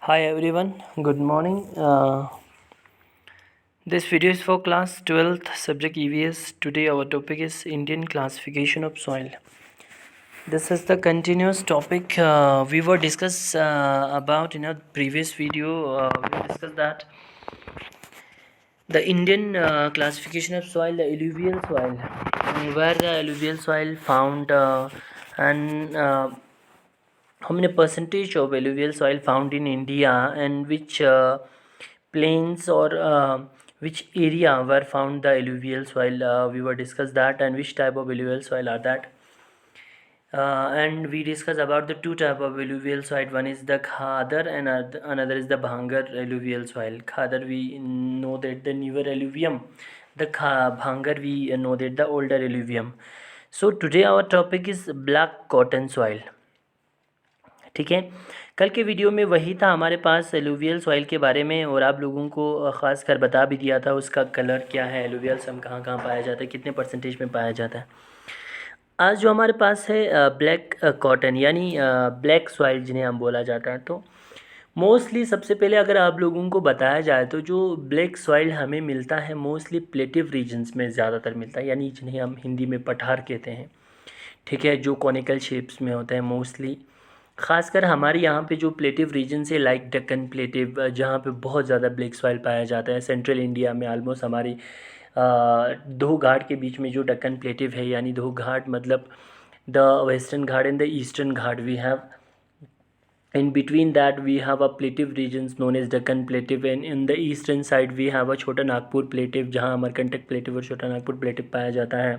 Hi everyone, good morning. This video is for class 12th subject EVS. Today our topic is Indian classification of soil. This is the continuous topic we were discussed about in a previous video. We discussed that the Indian classification of soil, the alluvial soil, where the alluvial soil found and how many percentage of alluvial soil found in India and which plains or which area were found the alluvial soil. We were discussed that, and which type of alluvial soil are that. And we discuss about the two type of alluvial soil. One is the Khadar and another is the Bhangar alluvial soil. Khadar we know that the newer alluvium, the Bhangar we know that the older alluvium. So today our topic is black cotton soil. ठीक है, कल के video में वही था हमारे पास alluvial soil के बारे में, और आप लोगों को ख़ास कर बता भी दिया था उसका कलर क्या है, एलुवियल सम कहाँ कहाँ पाया जाता है, कितने परसेंटेज में पाया जाता है। आज जो हमारे पास है ब्लैक कॉटन यानी ब्लैक सॉइल जिन्हें हम बोला जाता है, तो मोस्टली सबसे पहले अगर आप लोगों को बताया जाए तो जो ब्लैक सॉइल हमें मिलता है मोस्टली प्लेटिव रीजन्स में ज़्यादातर मिलता है, यानी जिन्हें हम हिंदी में पठार कहते हैं। ठीक है, जो कॉनिकल शेप्स में होता है मोस्टली, ख़ासकर हमारे यहाँ पे जो प्लेटिव रीजन से लाइक डेक्कन प्लेटिव, जहाँ पे बहुत ज़्यादा ब्लैक सॉइल पाया जाता है। सेंट्रल इंडिया में आलमोस्ट हमारी दो घाट के बीच में जो डेक्कन प्लेटिव है, यानी दो घाट मतलब the Western Ghat and the Eastern Ghat we have, in between that we have a plative regions known as Deccan Plative, and in the eastern side we have a छोटा नागपुर प्लेटिव, जहाँ अमरकंटक प्लेटिव और छोटा नागपुर प्लेटिव पाया जाता है,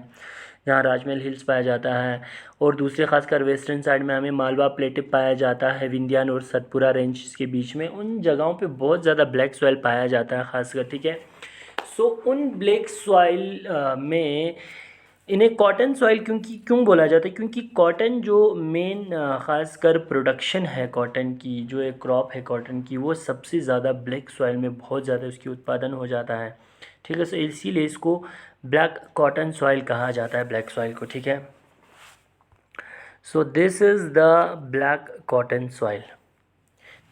जहाँ राजमहल हिल्स पाया जाता है। और दूसरे खासकर वेस्टर्न साइड में हमें मालवा प्लेटिव पाया जाता है, विंध्यान और सतपुरा रेंज के बीच में। उन जगहों पे बहुत ज़्यादा ब्लैक सॉइल पाया जाता है खासकर। ठीक है, सो उन ब्लैक सॉइल में इन्हें कॉटन सॉइल क्यों बोला जाता है, क्योंकि कॉटन जो मेन ख़ासकर प्रोडक्शन है कॉटन की, जो एक क्रॉप है कॉटन की, वो सबसे ज़्यादा ब्लैक सॉइल में बहुत ज़्यादा उसकी उत्पादन हो जाता है। ठीक है, सो इसीलिए इसको ब्लैक कॉटन सॉइल कहा जाता है, ब्लैक सॉइल को। ठीक है, so this is the black cotton soil.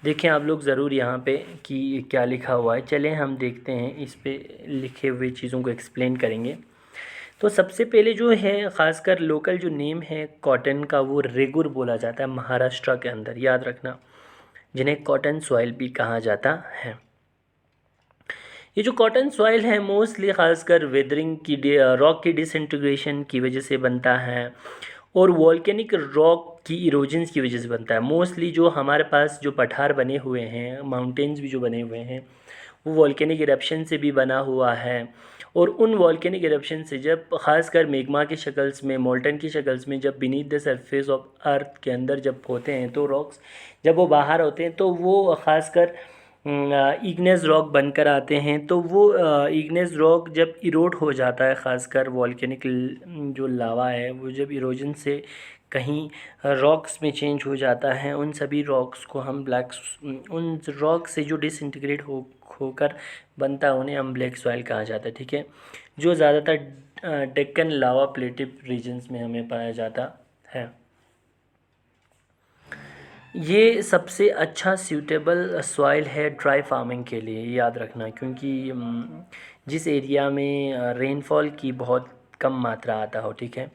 देखें आप लोग ज़रूर यहाँ पे कि क्या लिखा हुआ है। चलें हम देखते हैं, इस पे लिखे हुए चीज़ों को एक्सप्लेन करेंगे। तो सबसे पहले जो है ख़ासकर लोकल जो नेम है कॉटन का, वो रेगुर बोला जाता है महाराष्ट्र के अंदर, याद रखना, जिन्हें कॉटन सॉइल भी कहा जाता है। ये जो कॉटन सॉइल है मोस्टली ख़ासकर वेदरिंग की रॉक की डिसइंटीग्रेशन की वजह से बनता है, और वॉल्केनिक रॉक की इरोजन्स की वजह से बनता है। मोस्टली जो हमारे पास जो पठार बने हुए हैं, माउंटेन्स भी जो बने हुए हैं, वो वॉल्केनिक इरप्शन से भी बना हुआ है। और उन वॉल्केनिक इरप्शन से जब ख़ासकर मैग्मा की शक्ल्स में, मोल्टन की शक्ल्स में, जब beneath the surface of earth के अंदर जब होते हैं, तो रॉक्स जब वो बाहर होते हैं तो वो ख़ासकर इग्नेस रॉक बनकर आते हैं। तो वो इग्नेस रॉक जब इरोड हो जाता है, ख़ासकर वॉल्केनिक जो लावा है वो जब इरोजन से कहीं रॉक्स में चेंज हो जाता है, उन सभी रॉक्स को हम उन रॉक से जो डिसइंटीग्रेट होकर बनता है उन्हें हम ब्लैक सॉइल कहा जाता है। ठीक है, जो ज़्यादातर डेक्कन लावा प्लेटिव रीजन्स में हमें पाया जाता है। ये सबसे अच्छा सूटेबल सॉइल है ड्राई फार्मिंग के लिए, याद रखना, क्योंकि जिस एरिया में रेनफॉल की बहुत कम मात्रा आता हो। ठीक है,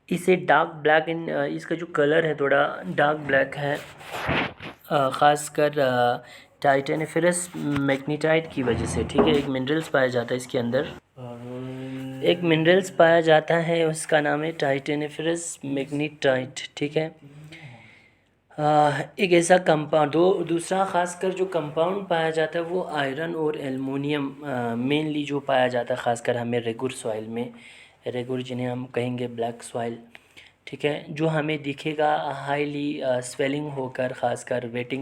इसे डार्क ब्लैक इन इसका जो कलर है थोड़ा डार्क ब्लैक है, ख़ासकर टाइटेनिफरस मैग्नीटाइट की वजह से। ठीक है, एक मिनरल्स पाया जाता है इसके अंदर, एक मिनरल्स पाया जाता है, उसका नाम है टाइटेनिफरस मैग्नीटाइट। ठीक है, एक ऐसा कंपाउंड, दूसरा ख़ासकर जो कंपाउंड पाया जाता है वो आयरन और एलुमिनियम मेनली जो पाया जाता है ख़ासकर हमें रेगुर सॉइल में, रेगुर जिन्हें हम कहेंगे ब्लैक सॉइल। ठीक है, जो हमें दिखेगा हाईली स्वेलिंग होकर, ख़ासकर वेट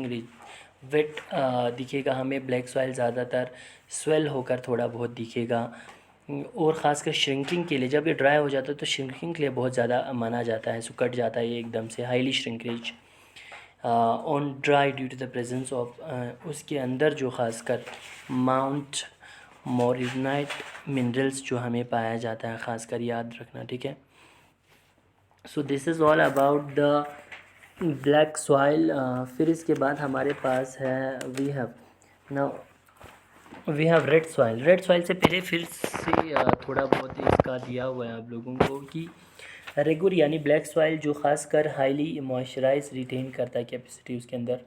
दिखेगा हमें, ब्लैक सॉइल ज़्यादातर स्वेल होकर थोड़ा बहुत दिखेगा। और ख़ासकर श्रिंकिंग के लिए, जब ये ड्राई हो जाता है तो श्रिंकिंग के लिए बहुत ज़्यादा माना जाता है, सुकट जाता है ये एकदम से, highly shrinkage on dry due to the presence of उसके अंदर जो ख़ासकर माउंट मोरिनाइट मिनरल्स जो हमें पाया जाता है, ख़ासकर याद रखना। ठीक है, so this is all about the black soil. फिर इसके बाद हमारे पास है we have red soil. Red soil से पहले फिर से थोड़ा बहुत इसका दिया हुआ है आप लोगों को कि रेगुर यानी ब्लैक सॉइल जो ख़ासकर हाईली मॉइस्चराइज रिटेन करता है कैपेसिटी उसके अंदर,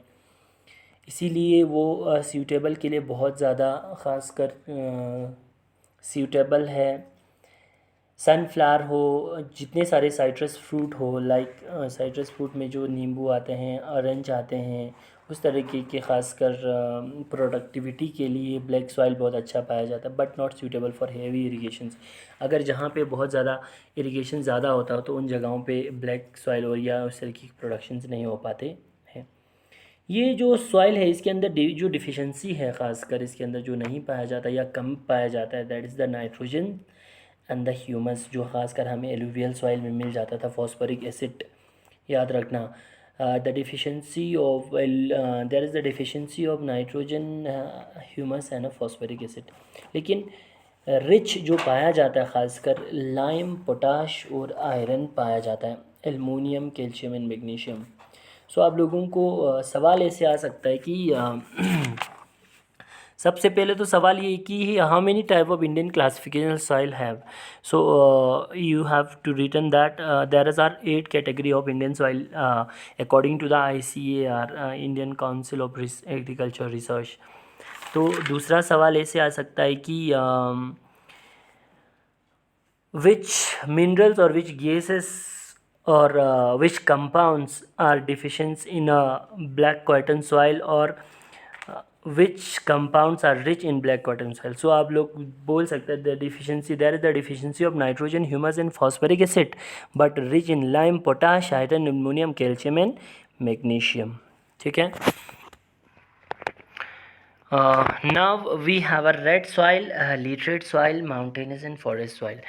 इसीलिए वो सूटेबल के लिए बहुत ज़्यादा ख़ासकर सूटेबल है। सनफ्लावर हो, जितने सारे साइट्रस फ्रूट हो, लाइक साइट्रस फ्रूट में जो नींबू आते हैं, ऑरेंज आते हैं, उस तरीके के ख़ासकर प्रोडक्टिविटी के लिए ब्लैक सॉइल बहुत अच्छा पाया जाता है, but not suitable for heavy irrigations. अगर जहाँ पे बहुत ज़्यादा इरीगेशन ज़्यादा होता हो तो उन जगहों पे ब्लैक सॉइल और या उस तरीके की प्रोडक्शंस नहीं हो पाते हैं। ये जो सॉइल है इसके अंदर जो डिफिशेंसी है ख़ासकर इसके अंदर जो नहीं पाया जाता या कम पाया जाता है, that is the nitrogen and the humus, जो खासकर हमें एलुवियल सॉइल में मिल जाता था। फॉस्फोरिक एसिड याद रखना, the deficiency of their is the deficiency of nitrogen, humus and phosphoric acid. लेकिन रिच जो पाया जाता है खासकर लाइम, पोटाश और आयरन पाया जाता है, एल्युमिनियम, कैल्शियम एंड मैग्नीशियम। सो आप लोगों को सवाल ऐसे आ सकता है कि सबसे पहले तो सवाल ये कि how many type of Indian classification soil have. So you have to written that there is are 8 category of Indian soil according to the ICAR, Indian council of agriculture research. तो दूसरा सवाल ऐसे आ सकता है कि which minerals or which gases or which compounds are deficient in a black cotton soil, or which compounds are rich in black cotton soil. So आप लोग बोल सकते हैं the deficiency, there is the deficiency of nitrogen, humus and phosphoric acid, but rich in lime, potash, iron, ammonium, calcium and magnesium. ठीक है। Now we have a red soil, literate soil, mountainous and forest soil.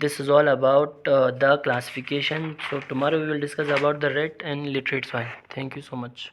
This is all about the classification. So tomorrow we will discuss about the red and literate soil. Thank you so much.